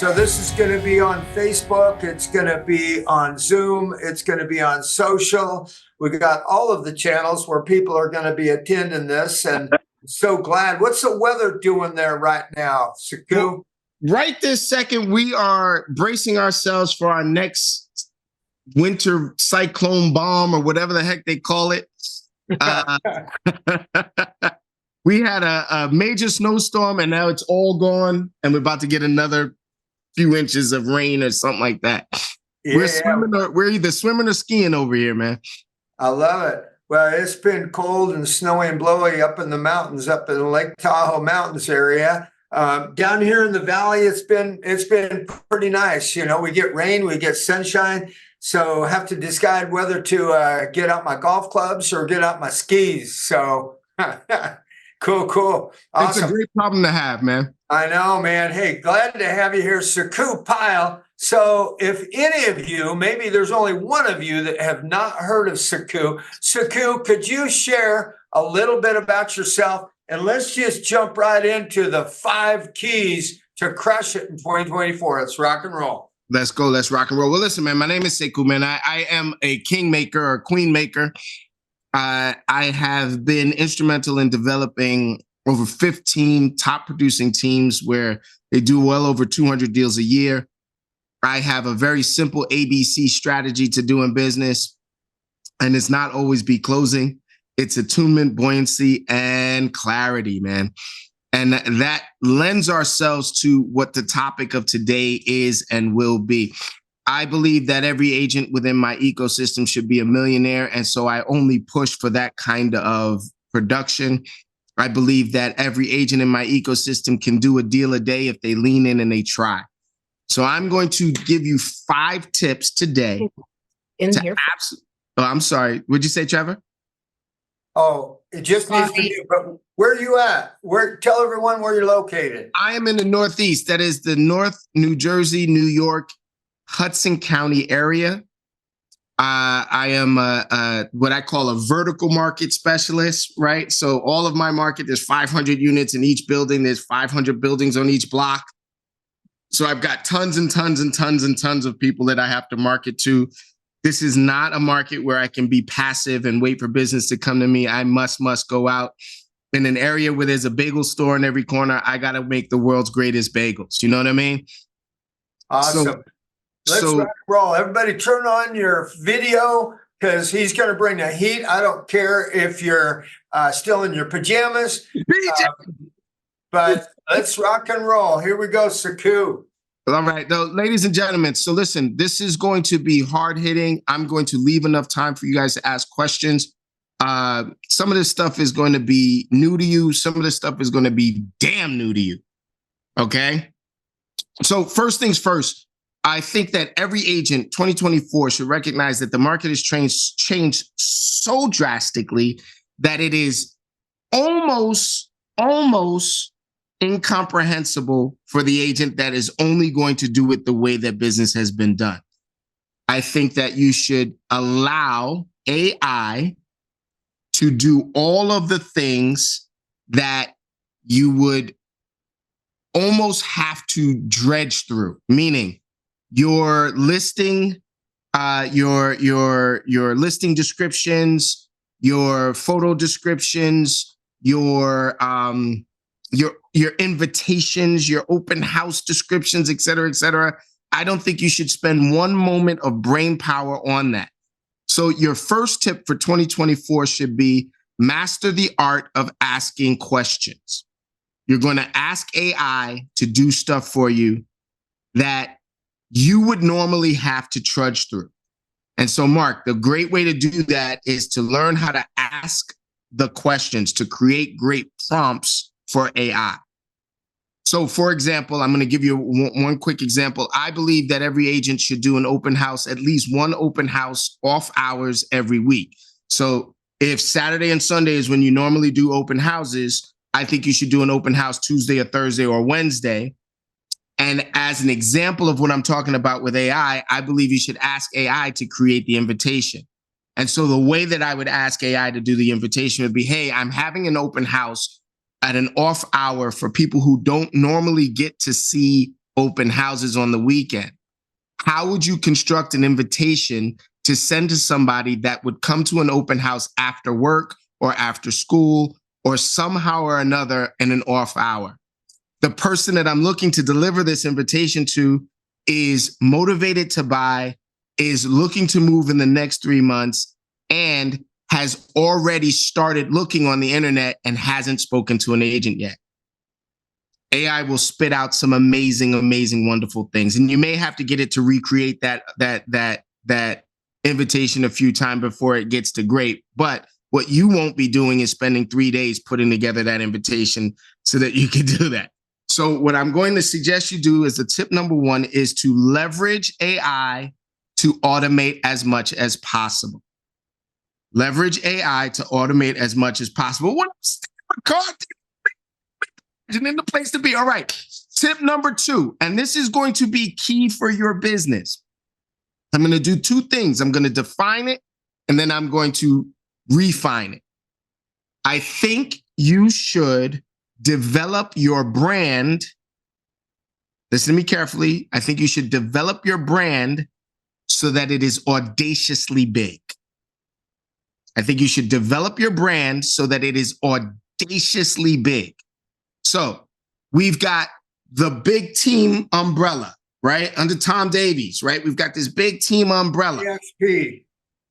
So this is going to be on Facebook. It's going to be on Zoom. It's going to be on social. We got all of the channels where people are going to be attending this, and so glad. What's the weather doing there right now, Sekou? Well, right this second, we are bracing ourselves for our next winter cyclone bomb or whatever the heck they call it. We had a major snowstorm and now it's all gone, and we're about to get another few inches of rain or something like that. Yeah. We're either swimming or skiing over here, man. I love it. Well, it's been cold and snowy and blowy up in the mountains, up in the Lake Tahoe Mountains area. Down here in the valley, it's been pretty nice. You know, we get rain, we get sunshine. So I have to decide whether to get out my golf clubs or get out my skis. So cool. Awesome. It's a great problem to have, man. I know, man. Hey, glad to have you here, Sekou Pyle. So if any of you, maybe there's only one of you that have not heard of Sekou. Sekou, could you share a little bit about yourself? And let's just jump right into the 5 keys to crush it in 2024. Let's rock and roll. Let's go. Let's rock and roll. Well, listen, man, my name is Sekou, man. I am a king maker or queen maker. I have been instrumental in developing over 15 top producing teams where they do well over 200 deals a year. I have a very simple ABC strategy to doing business, and it's not always be closing. It's attunement, buoyancy, and clarity, man. And that lends ourselves to what the topic of today is and will be. I believe that every agent within my ecosystem should be a millionaire, and so I only push for that kind of production. I believe that every agent in my ecosystem can do a deal a day if they lean in and they try. So I'm going to give you 5 tips today. I'm sorry. What'd you say, Trevor? Oh, it just needs to be, but where are you at? Tell everyone where you're located. I am in the Northeast. That is the North New Jersey, New York, Hudson County area. I am what I call a vertical market specialist, right? So all of my market, there's 500 units in each building. There's 500 buildings on each block. So I've got tons and tons and tons and tons of people that I have to market to. This is not a market where I can be passive and wait for business to come to me. I must go out. In an area where there's a bagel store in every corner, I got to make the world's greatest bagels. You know what I mean? Awesome. Let's rock and roll. Everybody turn on your video because he's going to bring the heat. I don't care if you're still in your pajamas, but let's rock and roll. Here we go, Sekou. All right, though, ladies and gentlemen. So listen, this is going to be hard hitting. I'm going to leave enough time for you guys to ask questions. Some of this stuff is going to be new to you. Some of this stuff is going to be damn new to you. Okay. So first things first. I think that every agent 2024 should recognize that the market has changed so drastically that it is almost incomprehensible for the agent that is only going to do it the way that business has been done. I think that you should allow AI to do all of the things that you would almost have to dredge through, meaning your listing, your listing descriptions, your photo descriptions, your invitations, your open house descriptions, et cetera, et cetera. I don't think you should spend one moment of brain power on that. So your first tip for 2024 should be master the art of asking questions. You're going to ask AI to do stuff for you that you would normally have to trudge through. And so, Mark, the great way to do that is to learn how to ask the questions, to create great prompts for AI. So, for example, I'm going to give you one quick example. I believe that every agent should do an open house, at least one open house off hours every week. So if Saturday and Sunday is when you normally do open houses, I think you should do an open house Tuesday or Thursday or Wednesday. And as an example of what I'm talking about with AI, I believe you should ask AI to create the invitation. And so the way that I would ask AI to do the invitation would be, hey, I'm having an open house at an off hour for people who don't normally get to see open houses on the weekend. How would you construct an invitation to send to somebody that would come to an open house after work or after school or somehow or another in an off hour? The person that I'm looking to deliver this invitation to is motivated to buy, is looking to move in the next 3 months, and has already started looking on the internet and hasn't spoken to an agent yet. AI will spit out some amazing, amazing, wonderful things. And you may have to get it to recreate that invitation a few times before it gets to great. But what you won't be doing is spending 3 days putting together that invitation so that you can do that. So what I'm going to suggest you do is the tip number 1 is to leverage AI to automate as much as possible. Leverage AI to automate as much as possible. What in the place to be. All right. Tip number 2, and this is going to be key for your business. I'm going to do 2 things. I'm going to define it, and then I'm going to refine it. I think you should develop your brand. Listen to me carefully. I think you should develop your brand so that it is audaciously big. I think you should develop your brand so that it is audaciously big. So we've got the big team umbrella, right? Under Tom Davies, right? We've got this big team umbrella. EXP.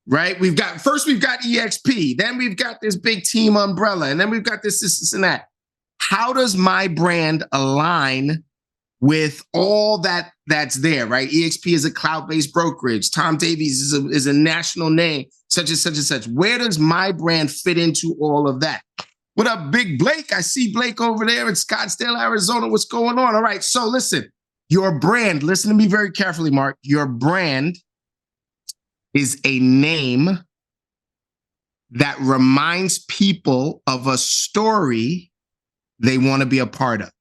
Right? We've got EXP, then we've got this big team umbrella, and then we've got this, and that. How does my brand align with all that's there, right? EXP is a cloud-based brokerage. Tom Davies is a national name, such and such and such. Where does my brand fit into all of that? What up, Big Blake? I see Blake over there in Scottsdale, Arizona. What's going on? All right, so listen, your brand, listen to me very carefully, Mark. Your brand is a name that reminds people of a story they want to be a part of.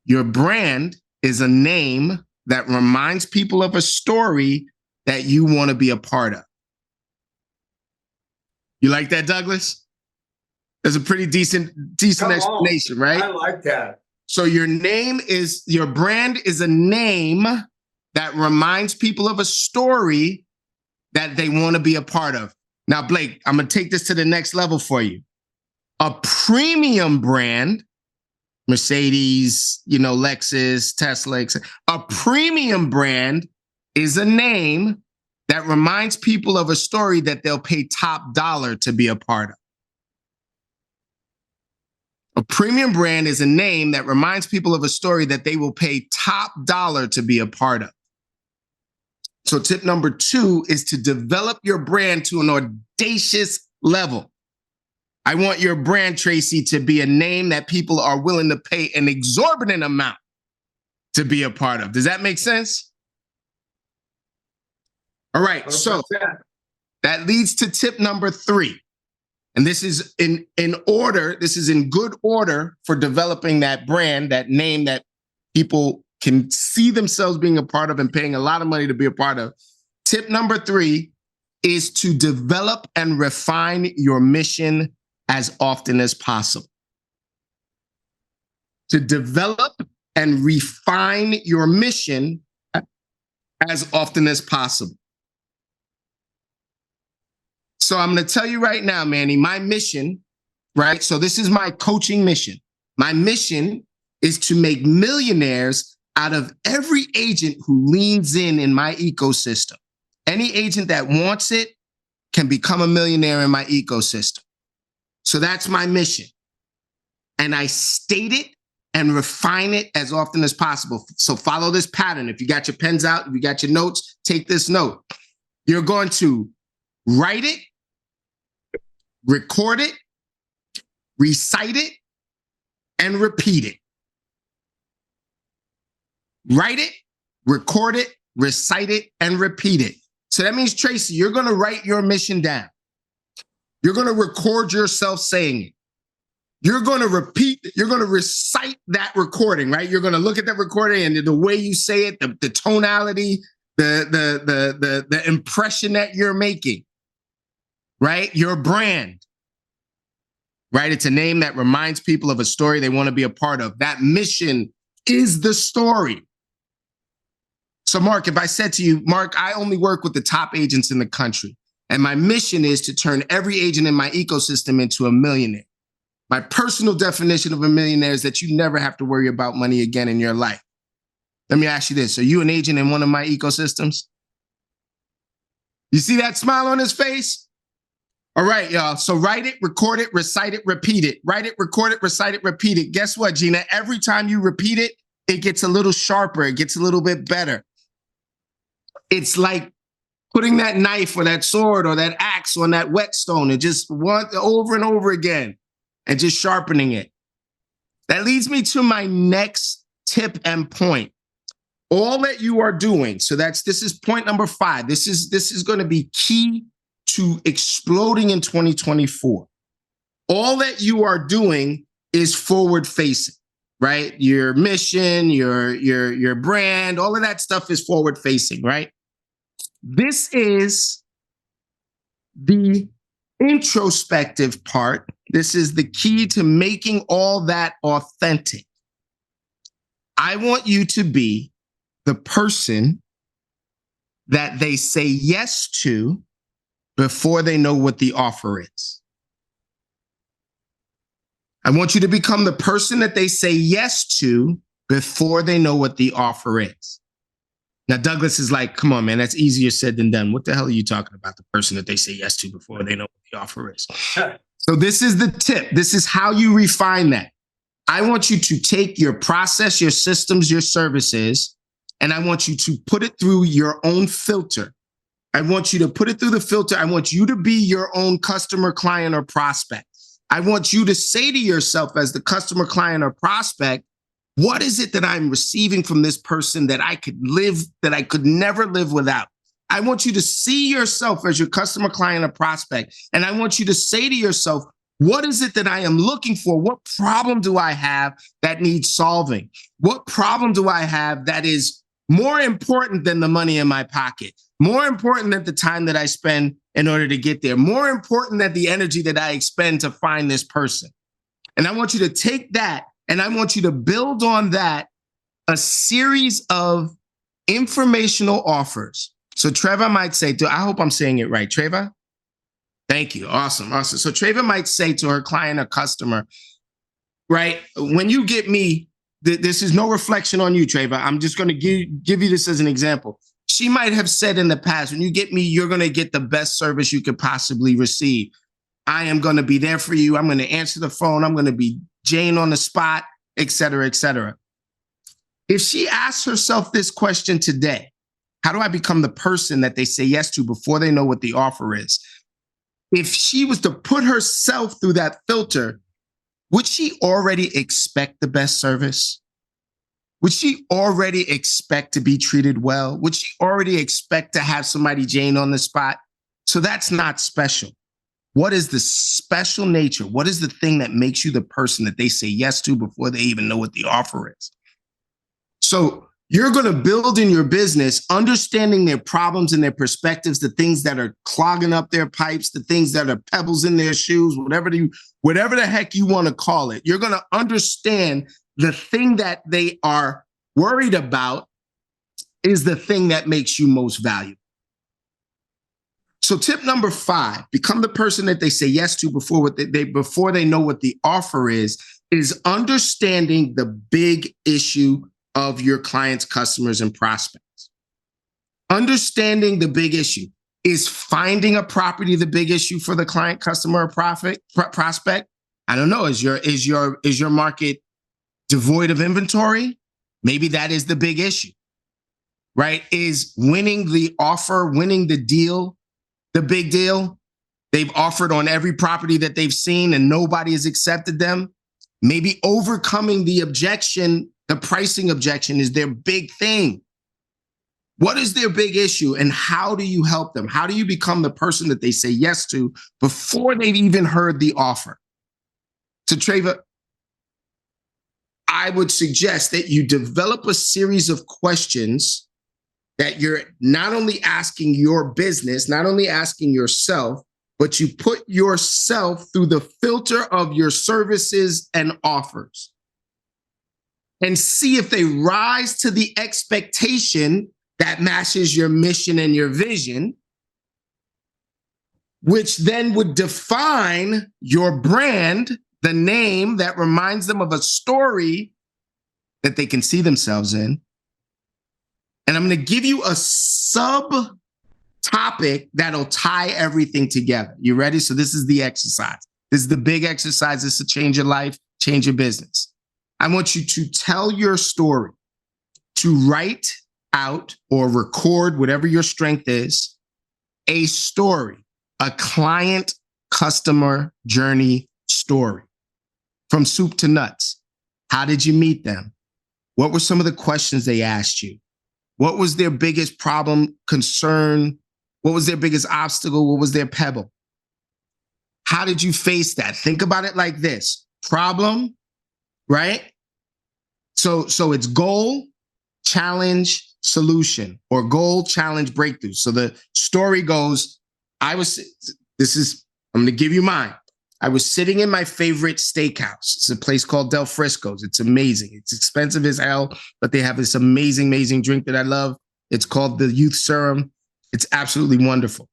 Your brand is a name that reminds people of a story that you want to be a part of. You like that, Douglas? That's a pretty decent explanation, right? I like that. So your brand is a name that reminds people of a story that they want to be a part of. Now, Blake, I'm going to take this to the next level for you. A premium brand, Mercedes, Lexus, Tesla, a premium brand is a name that reminds people of a story that they'll pay top dollar to be a part of. A premium brand is a name that reminds people of a story that they will pay top dollar to be a part of. So tip number 2 is to develop your brand to an audacious level. I want your brand, Tracy, to be a name that people are willing to pay an exorbitant amount to be a part of. Does that make sense? All right, 100%. So that leads to tip number 3. And this is in order, this is in good order for developing that brand, that name that people can see themselves being a part of and paying a lot of money to be a part of. Tip number 3 is to develop and refine your mission as often as possible. To develop and refine your mission as often as possible. So I'm going to tell you right now, Manny, my mission, right? So this is my coaching mission. My mission is to make millionaires out of every agent who leans in my ecosystem. Any agent that wants it can become a millionaire in my ecosystem. So that's my mission. And I state it and refine it as often as possible. So follow this pattern. If you got your pens out, if you got your notes, take this note. You're going to write it, record it, recite it, and repeat it. Write it, record it, recite it, and repeat it. So that means, Tracy, you're going to write your mission down. You're going to record yourself saying it. You're going to repeat, you're going to recite that recording, right? You're going to look at that recording and the way you say it, the tonality, the impression that you're making, right? Your brand, right? It's a name that reminds people of a story they want to be a part of. That mission is the story. So Mark, if I said to you, Mark, I only work with the top agents in the country, and my mission is to turn every agent in my ecosystem into a millionaire. My personal definition of a millionaire is that you never have to worry about money again in your life. Let me ask you this. Are you an agent in one of my ecosystems? You see that smile on his face? All right, y'all. So write it, record it, recite it, repeat it. Write it, record it, recite it, repeat it. Guess what, Gina? Every time you repeat it, it gets a little sharper. It gets a little bit better. It's like putting that knife or that sword or that axe on that whetstone and just over and over again and just sharpening it. That leads me to my next tip and point. All that you are doing, so this is point number 5. This is going to be key to exploding in 2024. All that you are doing is forward facing, right? Your mission, your brand, all of that stuff is forward facing, right? This is the introspective part. This is the key to making all that authentic. I want you to be the person that they say yes to before they know what the offer is. I want you to become the person that they say yes to before they know what the offer is. Now, Douglas is like, come on, man, that's easier said than done. What the hell are you talking about? The person that they say yes to before they know what the offer is. So this is the tip. This is how you refine that. I want you to take your process, your systems, your services, and I want you to put it through your own filter. I want you to put it through the filter. I want you to be your own customer, client, or prospect. I want you to say to yourself as the customer, client, or prospect, what is it that I'm receiving from this person that I could never live without? I want you to see yourself as your customer, client, or prospect. And I want you to say to yourself, what is it that I am looking for? What problem do I have that needs solving? What problem do I have that is more important than the money in my pocket? More important than the time that I spend in order to get there? More important than the energy that I expend to find this person? And I want you to take that and I want you to build on that a series of informational offers. So Trevor might say, I hope I'm saying it right. Trevor? Thank you. Awesome. Awesome. So Trevor might say to her client or customer, right, when you get me, this is no reflection on you, Trevor. I'm just going to give you this as an example. She might have said in the past, when you get me, you're going to get the best service you could possibly receive. I am going to be there for you. I'm going to answer the phone. I'm going to be Jane on the spot, et cetera, et cetera. If she asks herself this question today, how do I become the person that they say yes to before they know what the offer is? If she was to put herself through that filter, would she already expect the best service? Would she already expect to be treated well? Would she already expect to have somebody Jane on the spot? So that's not special. What is the special nature? What is the thing that makes you the person that they say yes to before they even know what the offer is? So you're going to build in your business, understanding their problems and their perspectives, the things that are clogging up their pipes, the things that are pebbles in their shoes, whatever the heck you want to call it. You're going to understand the thing that they are worried about is the thing that makes you most valuable. So tip number 5, become the person that they say yes to before they know what the offer is understanding the big issue of your clients, customers, and prospects. Understanding the big issue. Is finding a property the big issue for the client, customer, or prospect? I don't know. Is your market devoid of inventory? Maybe that is the big issue, right? Is winning the offer, winning the deal, the big deal? They've offered on every property that they've seen and nobody has accepted them. Maybe overcoming the objection, the pricing objection, is their big thing. What is their big issue and how do you help them? How do you become the person that they say yes to before they've even heard the offer? So Trevor, I would suggest that you develop a series of questions that you're not only asking your business, not only asking yourself, but you put yourself through the filter of your services and offers. and see if they rise to the expectation that matches your mission and your vision, which then would define your brand, the name that reminds them of a story that they can see themselves in. And I'm going to give you a sub topic that'll tie everything together. You ready? So this is the exercise. This is the big exercise. This is to change your life, change your business. I want you to tell your story, to write out or record, whatever your strength is, a story, a client customer journey story from soup to nuts. How did you meet them? What were some of the questions they asked you? What was their biggest problem, concern? What was their biggest obstacle? What was their pebble? How did you face that? Think about it like this. Problem, right? So it's goal, challenge, solution, or goal, challenge, breakthrough. So the story goes, I'm going to give you mine. I was sitting in my favorite steakhouse. It's a place called Del Frisco's. It's amazing. It's expensive as hell, but they have this amazing, amazing drink that I love. It's called the Youth Serum. It's absolutely wonderful.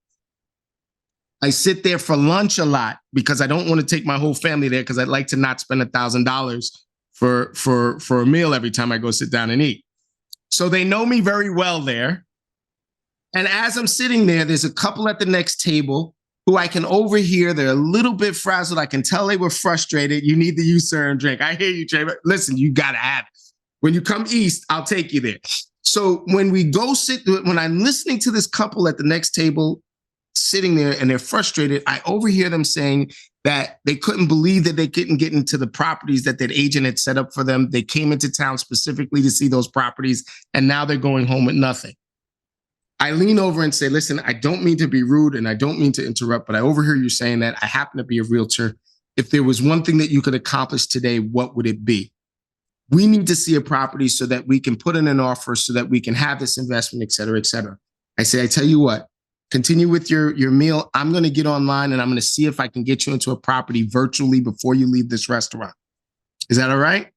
I sit there for lunch a lot because I don't want to take my whole family there because I'd like to not spend $1,000 for a meal every time I go sit down and eat. So they know me very well there. And as I'm sitting there, there's a couple at the next table who I can overhear. They're a little bit frazzled. I can tell they were frustrated. You need the Youth Serum drink. I hear you, Trey, but listen, you got to have it. When you come east, I'll take you there. So when we go when I'm listening to this couple at the next table, sitting there and they're frustrated, I overhear them saying that they couldn't believe that they couldn't get into the properties that agent had set up for them. They came into town specifically to see those properties, and now they're going home with nothing. I lean over and say, listen, I don't mean to be rude and I don't mean to interrupt, but I overhear you saying that. I happen to be a realtor. If there was one thing that you could accomplish today, what would it be? We need to see a property so that we can put in an offer so that we can have this investment, et cetera, et cetera. I say, I tell you what, continue with your meal. I'm going to get online and I'm going to see if I can get you into a property virtually before you leave this restaurant. Is that all right?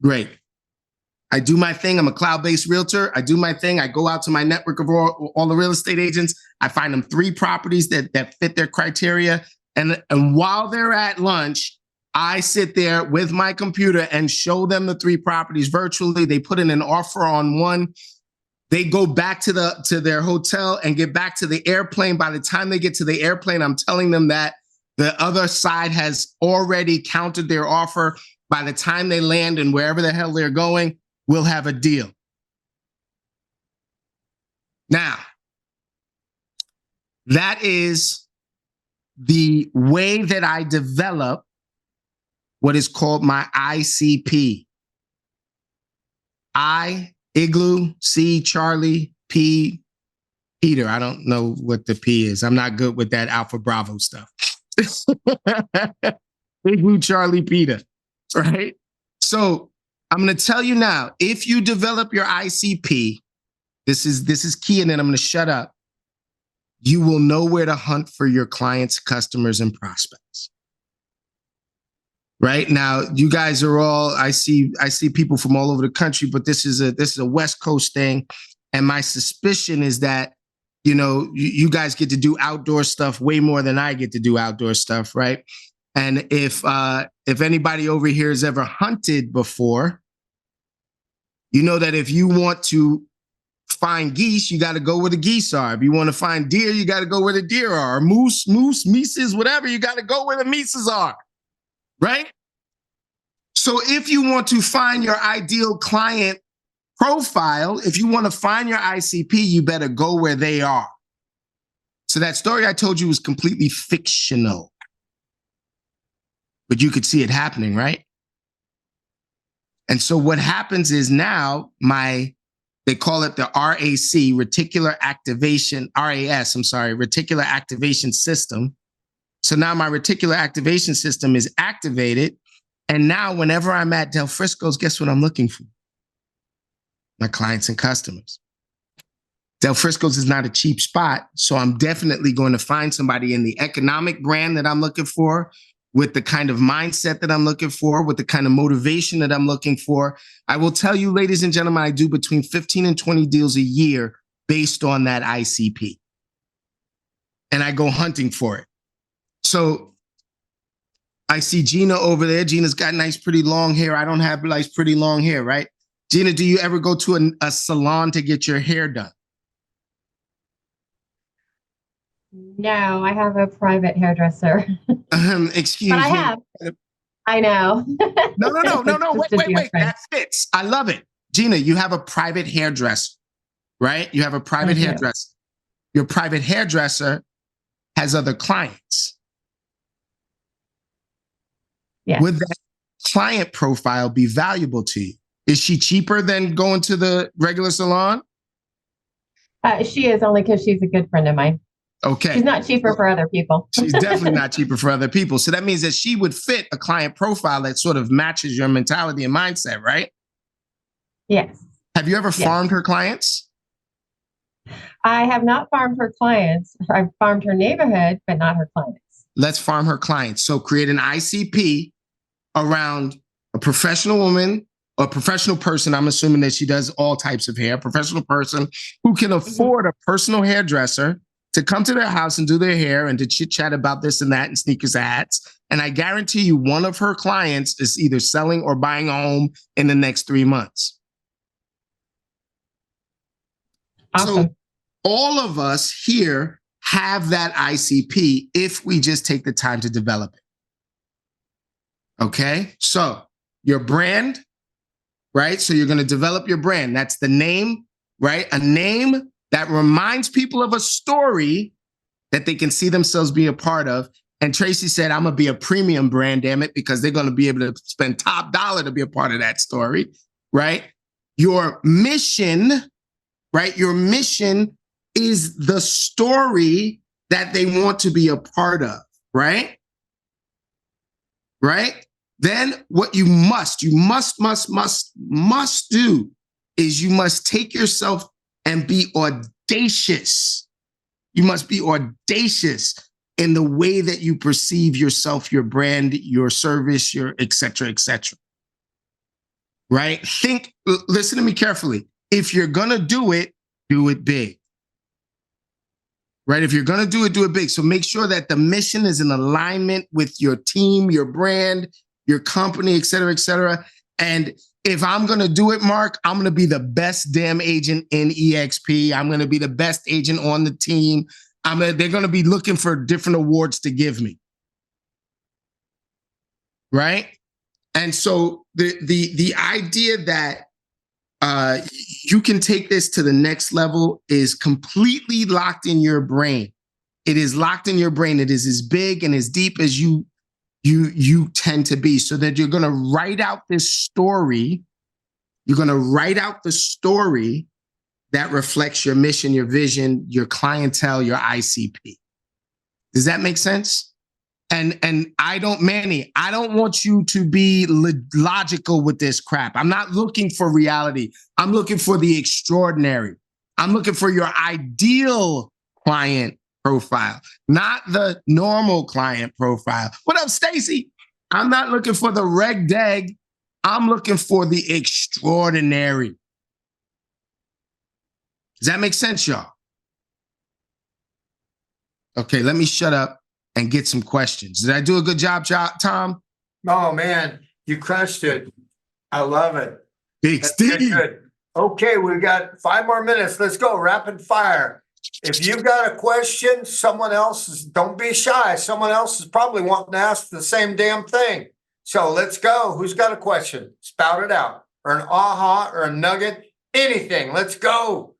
Great. I do my thing. I'm a cloud-based realtor. I do my thing. I go out to my network of all the real estate agents. I find them 3 properties that fit their criteria. And while they're at lunch, I sit there with my computer and show them the 3 properties virtually. They put in an offer on one. They go back to their hotel and get back to the airplane. By the time they get to the airplane, I'm telling them that the other side has already countered their offer. By the time they land and wherever the hell they're going, we'll have a deal. Now, that is the way that I develop what is called my ICP. I, Igloo, C, Charlie, P, Peter. I don't know what the P is. I'm not good with that Alpha Bravo stuff. Igloo, Charlie, Peter, right? So I'm going to tell you now, if you develop your ICP, this is key, and then I'm going to shut up. You will know where to hunt for your clients, customers, and prospects. Right now, you guys are all, I see people from all over the country, but this is a West Coast thing. And my suspicion is that, you guys get to do outdoor stuff way more than I get to do outdoor stuff, right? And if anybody over here has ever hunted before, you know that if you want to find geese, you got to go where the geese are. If you want to find deer, you got to go where the deer are. Or moose, mises, whatever, you got to go where the mises are, right? So if you want to find your ideal client profile, if you want to find your ICP, you better go where they are. So that story I told you was completely fictional, but you could see it happening, right? And so what happens is now they call it the RAC, reticular activation, reticular activation system. So now my reticular activation system is activated. And now whenever I'm at Del Frisco's, guess what I'm looking for? My clients and customers. Del Frisco's is not a cheap spot. So I'm definitely going to find somebody in the economic brand that I'm looking for, with the kind of mindset that I'm looking for, with the kind of motivation that I'm looking for. I will tell you, ladies and gentlemen, I do between 15 and 20 deals a year based on that ICP. And I go hunting for it. So I see Gina over there. Gina's got nice, pretty long hair. I don't have nice, pretty long hair, right? Gina, do you ever go to a salon to get your hair done? No, I have a private hairdresser. Excuse but I me. have. I know. No. Wait. That fits. I love it. Gina, you have a private hairdresser, right? You have a private hairdresser. Your private hairdresser has other clients. Yes. Would that client profile be valuable to you? Is she cheaper than going to the regular salon? She is, only because she's a good friend of mine. Okay. She's not cheaper for other people. She's definitely not cheaper for other people. So that means that she would fit a client profile that sort of matches your mentality and mindset, right? Yes. Have you ever farmed her clients? I have not farmed her clients. I've farmed her neighborhood, but not her clients. Let's farm her clients. So create an ICP around a professional woman, a professional person. I'm assuming that she does all types of hair, a professional person who can afford a personal hairdresser to come to their house and do their hair and to chit chat about this and that and sneakers and hats. And I guarantee you one of her clients is either selling or buying a home in the next 3 months. Awesome. So all of us here have that ICP if we just take the time to develop it. Okay? So your brand, right? So you're going to develop your brand. That's the name, right? A name that reminds people of a story that they can see themselves being a part of. And Tracy said, I'm going to be a premium brand, damn it, because they're going to be able to spend top dollar to be a part of that story, right? Your mission, right? Your mission is the story that they want to be a part of, right? Right? Then what you must do is you must take yourself and be audacious. You must be audacious in the way that you perceive yourself, your brand, your service, your et cetera, right? Listen to me carefully. If you're going to do it big. Right? If you're going to do it big. So make sure that the mission is in alignment with your team, your brand, your company, et cetera. And if I'm going to do it, Mark, I'm going to be the best damn agent in EXP. I'm going to be the best agent on the team. They're going to be looking for different awards to give me. Right? And so the idea that you can take this to the next level is completely locked in your brain. It is locked in your brain. It is as big and as deep as you tend to be, so that you're going to write out this story. You're going to write out the story that reflects your mission, your vision, your clientele, your ICP. Does that make sense? And Manny, I don't want you to be logical with this crap. I'm not looking for reality. I'm looking for the extraordinary. I'm looking for your ideal client profile, not the normal client profile. What up, Stacy? I'm not looking for the reg deg. I'm looking for the extraordinary. Does that make sense, y'all? Okay, let me shut up and get some questions. Did I do a good job, Tom? Oh, man, you crushed it. I love it. Big Steve. Good. Okay, we've got 5 more minutes. Let's go, rapid fire. If you've got a question, don't be shy. Someone else is probably wanting to ask the same damn thing. So let's go. Who's got a question? Spout it out. Or an aha or a nugget, anything. Let's go.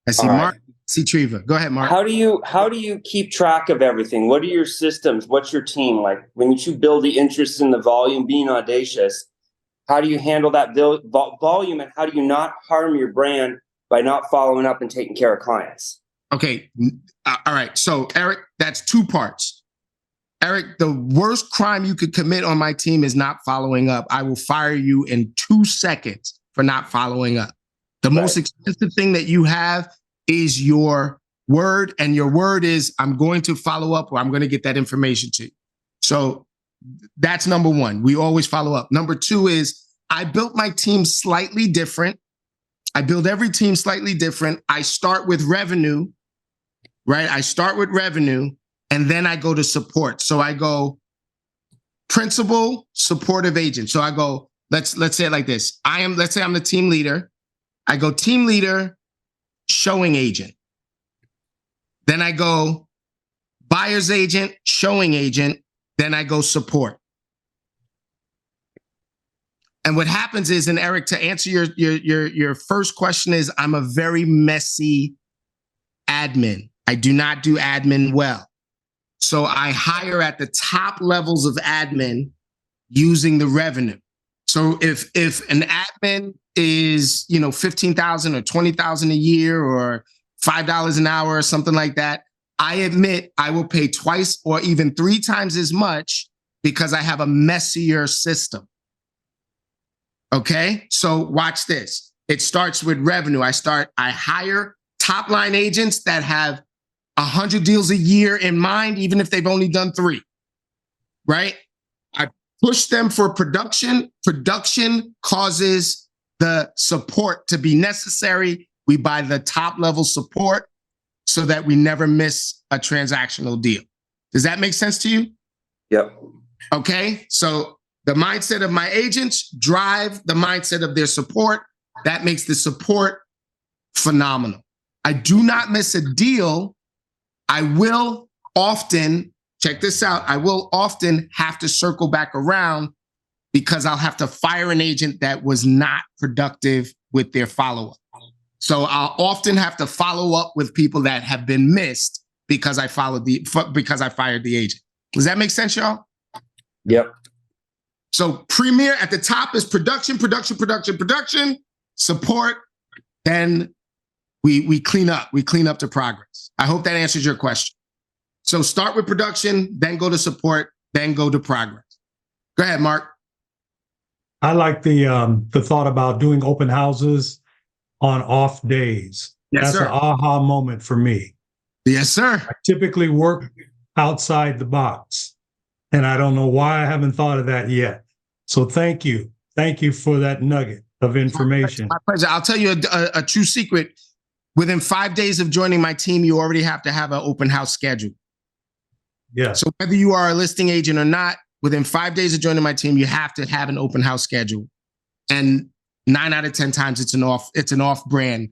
I see Mark. See Treva. Go ahead, Mark. How do you keep track of everything? What are your systems? What's your team like? When you build the interest in the volume, being audacious, how do you handle that volume, and how do you not harm your brand by not following up and taking care of clients? Okay. All right. So Eric, that's 2 parts. Eric, the worst crime you could commit on my team is not following up. I will fire you in 2 seconds for not following up. The most expensive thing that you have is your word, and your word is, I'm going to follow up, or I'm going to get that information to you. So that's number one. We always follow up. Number two is I built my team slightly different. I build every team slightly different. I start with revenue, right? I start with revenue and then I go to support. So I go principal, supportive agent. So I go, let's say it like this. Let's say I'm the team leader. I go team leader, showing agent. Then I go buyer's agent, showing agent. Then I go support. And what happens is, and Eric, to answer your first question is, I'm a very messy admin. I do not do admin well. So I hire at the top levels of admin using the revenue. So if an admin is, $15,000 or $20,000 a year or $5 an hour or something like that, I admit I will pay twice or even 3 times as much because I have a messier system. Okay, so watch this. It starts with revenue. I hire top line agents that have 100 deals a year in mind, even if they've only done 3, right? I push them for production. Production causes the support to be necessary. We buy the top level support so that we never miss a transactional deal. Does that make sense to you? Yep. Okay, so the mindset of my agents drive the mindset of their support. That makes the support phenomenal. I do not miss a deal. I will often, check this out, I will often have to circle back around because I'll have to fire an agent that was not productive with their follow-up. So I'll often have to follow up with people that have been missed because I fired the agent. Does that make sense, y'all? Yep. So premier at the top is production, support, then we clean up to progress. I hope that answers your question. So start with production, then go to support, then go to progress. Go ahead, Mark. I like the thought about doing open houses on off days. Yes, That's sir. an aha moment for me. Yes, sir. I typically work outside the box, and I don't know why I haven't thought of that yet. So thank you. Thank you for that nugget of information. My pleasure. I'll tell you a true secret. Within 5 days of joining my team, you already have to have an open house schedule. Yeah. So whether you are a listing agent or not, within 5 days of joining my team, you have to have an open house schedule. And 9 out of 10 times it's an off-brand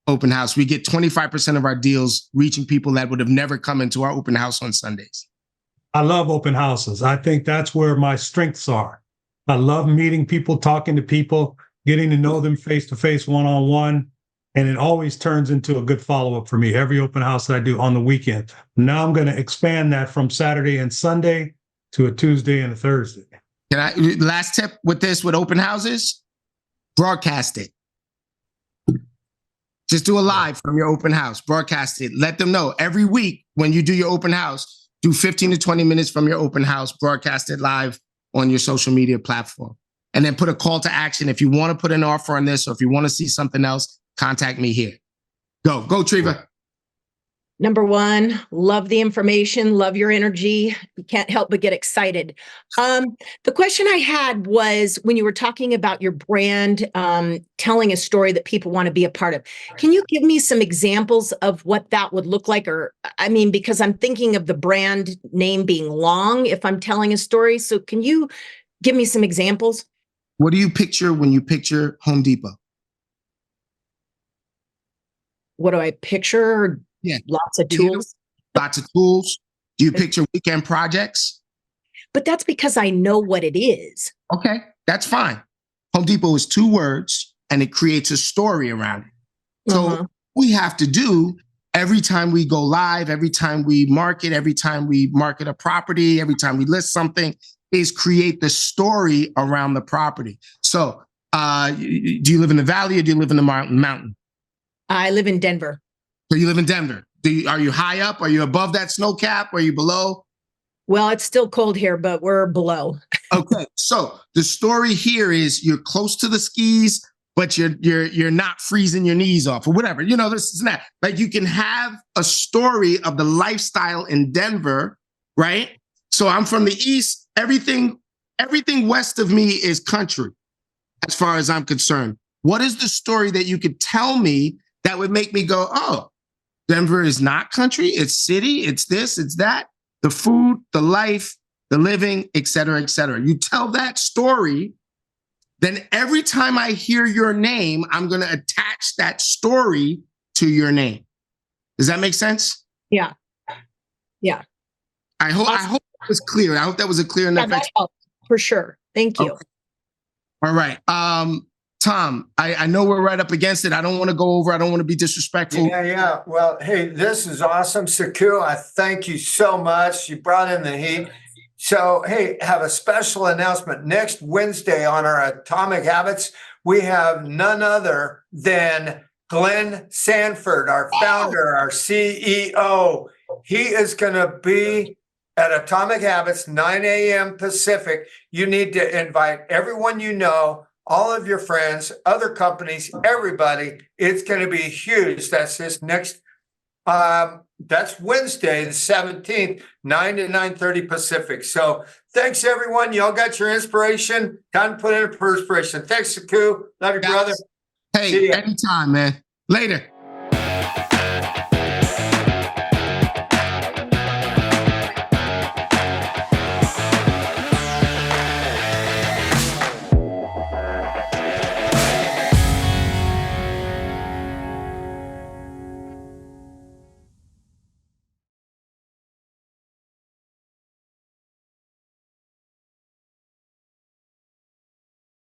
open house. We get 25% of our deals reaching people that would have never come into our open house on Sundays. I love open houses. I think that's where my strengths are. I love meeting people, talking to people, getting to know them face-to-face, one-on-one. And it always turns into a good follow-up for me. Every open house that I do on the weekend. Now I'm going to expand that from Saturday and Sunday to a Tuesday and a Thursday. Last tip with open houses, broadcast it. Just do a live from your open house, broadcast it. Let them know every week when you do your open house, do 15 to 20 minutes from your open house, broadcast it live on your social media platform. And then put a call to action. If you want to put an offer on this, or if you want to see something else, contact me here. Go, Treva. Number one, love the information, love your energy. You can't help but get excited. The question I had was when you were talking about your brand, telling a story that people want to be a part of. Can you give me some examples of what that would look like? Because I'm thinking of the brand name being long if I'm telling a story. So can you give me some examples? What do you picture when you picture Home Depot? What do I picture? Yeah. Lots of tools. Lots of tools. Do you picture weekend projects? But that's because I know what it is. Okay, that's fine. Home Depot is 2 words and it creates a story around it. So we have to do every time we go live, every time we market a property, every time we list something, is create the story around the property. So do you live in the valley or do you live in the mountain? I live in Denver. So you live in Denver. Are you high up? Are you above that snow cap? Are you below? Well, it's still cold here, but we're below. Okay. So the story here is you're close to the skis, but you're not freezing your knees off or whatever. This is that. Like you can have a story of the lifestyle in Denver, right? So I'm from the East. Everything west of me is country, as far as I'm concerned. What is the story that you could tell me that would make me go, oh, Denver is not country, it's city, it's this, it's that, the food, the life, the living, et cetera, et cetera. You tell that story, then every time I hear your name, I'm going to attach that story to your name. Does that make sense? Yeah. Yeah. I hope that was clear. I hope that was a clear enough. That helped, for sure. Thank you. Okay. All right. Tom, I know we're right up against it. I don't want to go over. I don't want to be disrespectful. Yeah. Well, hey, this is awesome. Sekou, I thank you so much. You brought in the heat. So, hey, have a special announcement. Next Wednesday on our Atomic Habits, we have none other than Glenn Sanford, our founder, our CEO. He is going to be at Atomic Habits, 9 a.m. Pacific. You need to invite everyone you know, all of your friends, other companies, everybody. It's going to be huge. That's this next, that's Wednesday, the 17th, 9 to 9:30 Pacific. So thanks, everyone. Y'all got your inspiration. Time to put in a perspiration. Thanks, Sekou. Love you, brother. Hey, anytime, man. Later.